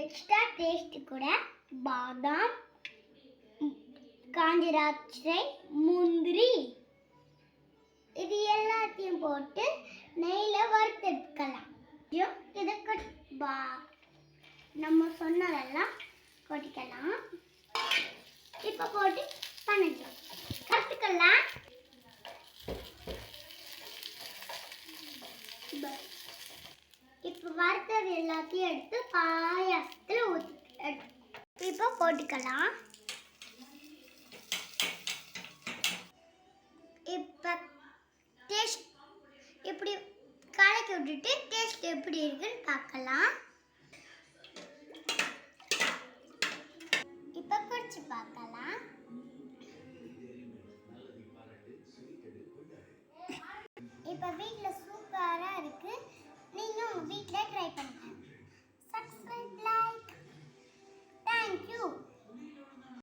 Extra taste கூட பாதாம், காஞ்ச திராட்சை, முந்திரி இது எல்லாத்தையும் போட்டு நெய்யில் வறுத்தெடுக்கலாம். இதுக்கு நம்ம சொன்னதெல்லாம் கொட்டிக்கலாம். இப்போ போட்டு பண்ணிக்கலாம், கற்றுக்கலாம். இப்போ வறுத்தது எல்லாத்தையும் எடுத்து பாயாசத்தில் ஊற்றி இப்போ போட்டுக்கலாம். இப்போ டேஸ்ட் இப்படி கலக்கி விட்டுட்டு டேஸ்ட் எப்படி இருக்குன்னு பார்க்கலாம். இப்போ குடிச்சு பார்க்கலாம். இப்போ வீட்டில்